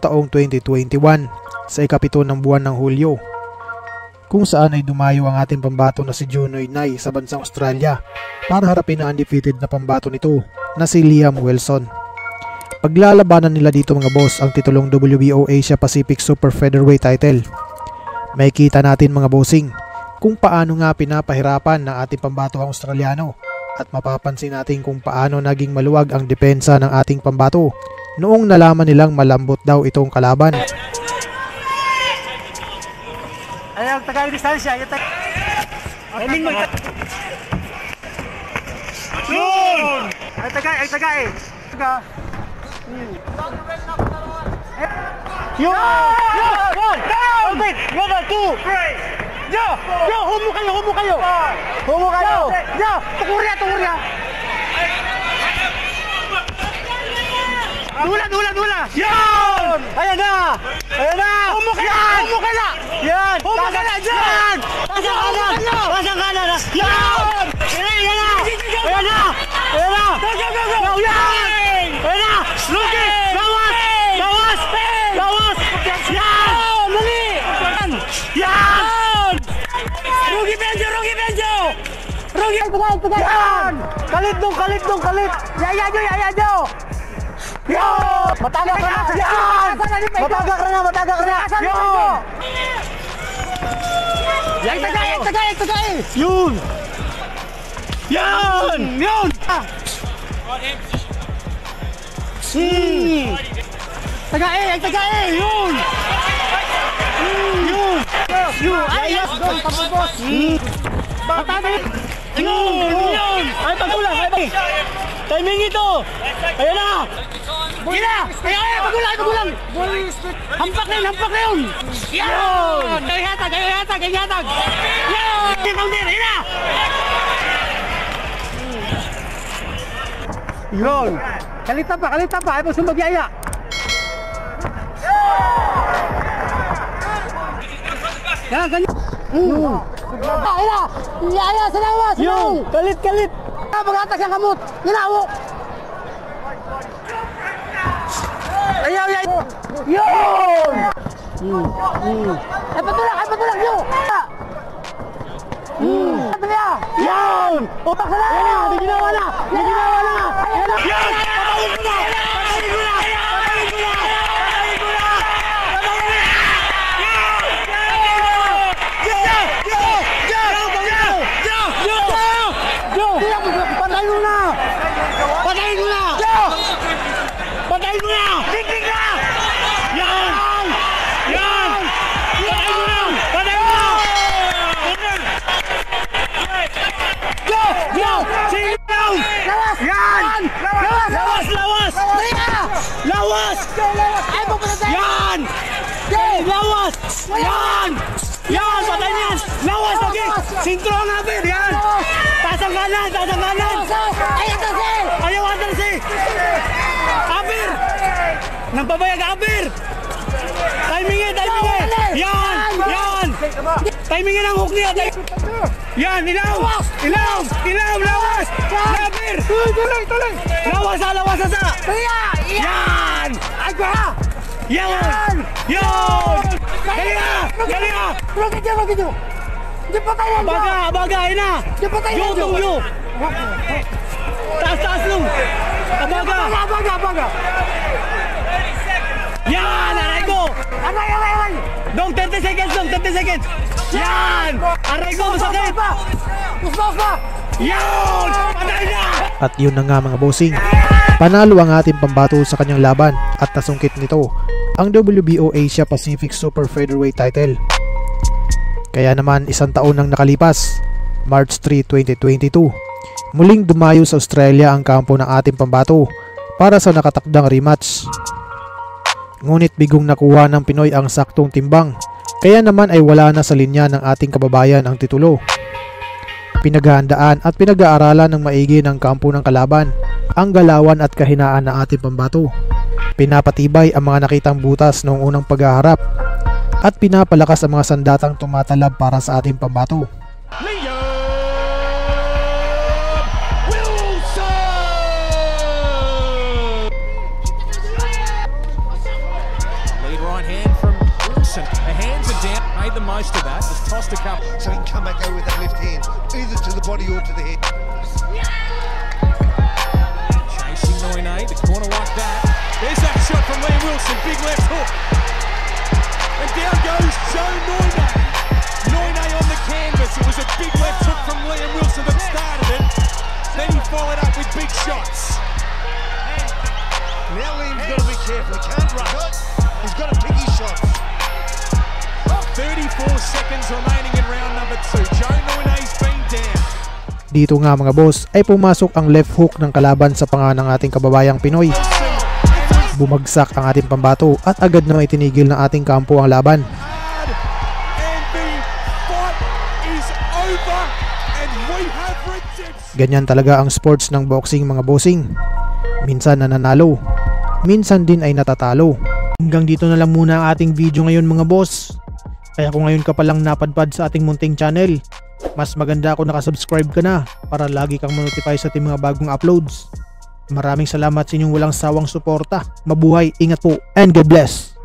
taong 2021 sa ikapito ng buwan ng Hulyo, kung saan ay dumayo ang ating pambato na si Junoy Nay sa bansang Australia para harapin ang undefeated na pambato nito na si Liam Wilson. Paglalabanan nila dito mga boss ang titulong WBO Asia Pacific Super Featherweight title. May kita natin mga bossing kung paano nga pinapahirapan ng ating pambato ang Australiano at mapapansin natin kung paano naging maluwag ang depensa ng ating pambato noong nalaman nilang malambot daw itong kalaban. Ayaw, tagay distansya. Yun! Ay, tagay! Taga! Yun! Humo kayo! Tukurya! Dula! Yan! Ayan na! Humo ka na! Yan! Humo ka na dyan! Pasang kanan! Yan! Ayan na! Lugi! Lawas! Yan! Mali! Yan! Rugi Benjo! Yan! Kalit! Yaya nyo! Yan! Matagak ka na! Yan! Matagak ka na! Yan! Tagay! Yun! Yan! Tagay! Yun! Ayos! Pagpapos! Matagak! Yun! Ay, pagkulang! Timing ito! Ayan na! Pagulang! Hampak na yun! Yan! Kayo hatag! Yan! Ayan na! Yun! Kalita pa! Ay mo sumagyaya! Yan! Ganyan! Yaya sa lawas! Yun! Kalit! Pag-atas yung kamot! Ginawo! Ayaw! Yun! Ay patulak yun! Yun! Utak sa lang! Di ginawa na! Yun! Patayin ko na! Patayin mo na! Tiglig na! Yan! Patayin mo na! Go! Sige down! Lawas! Yan! Lawas! Ay, papatay! Yan! Lawas! Yan! Patayin yan! Lawas! Okay! Sintro ang abir! Yan! Tasang kanan! Ayaw atalsi! Abir! Nang pabayag abir! Timingin! Yan! Timingin ang hook niya! Yan! Ilaw! Lawas! Abir! Tuloy! Lawas! Yan! Yan! Galinga! Rocket nyo! Di patayin nyo! Baga! Ayun na! Di patayin nyo! Taas nung! Baga! Yan! Aray ko! Dong, 30 seconds! Yan! Aray ko! Masakit! Uspa! Yan! Patay na! At yun na nga mga bossing, panalo ang ating pambato sa kanyang laban at nasungkit nito ang WBO Asia Pacific Super Featherweight title. Kaya naman isang taon nang nakalipas, March 3, 2022, muling dumayo sa Australia ang kampo ng ating pambato para sa nakatakdang rematch. Ngunit bigong nakuha ng Pinoy ang saktong timbang, kaya naman ay wala na sa linya ng ating kababayan ang titulo. Pinaghahandaan at pinag-aaralan ng maigi ng kampo ng kalaban ang galawan at kahinaan ng ating pambato. Pinapatibay ang mga nakitang butas noong unang paghaharap at pinapalakas ang mga sandatang tumatalab para sa ating pambato. most of that. Just tossed a couple. So he can come back out with that left hand, either to the body or to the head. Chasing Noine, the corner like that. There's that shot from Liam Wilson, big left hook. And down goes Joe Noine. Noine on the canvas. It was a big left hook from Liam Wilson that started it. Then he followed up with big shots. Now Liam's got to be careful. He can't rush. He's got to pick his shots. 34 seconds remaining in round number 2. Joe Noine's been down. Dito nga mga boss ay pumasok ang left hook ng kalaban sa panga ng ating kababayang Pinoy. Bumagsak ang ating pambato at agad na itinigil ng ating kampo ang laban. Ganyan talaga ang sports ng boxing mga bossing. Minsan nananalo, minsan din ay natatalo. Hanggang dito na lang muna ang ating video ngayon mga boss. Kaya kung ngayon ka palang napadpad sa ating munting channel, mas maganda kung nakasubscribe ka na para lagi kang ma-notify sa ating mga bagong uploads. Maraming salamat sa inyong walang sawang suporta. Mabuhay, ingat po, and God bless!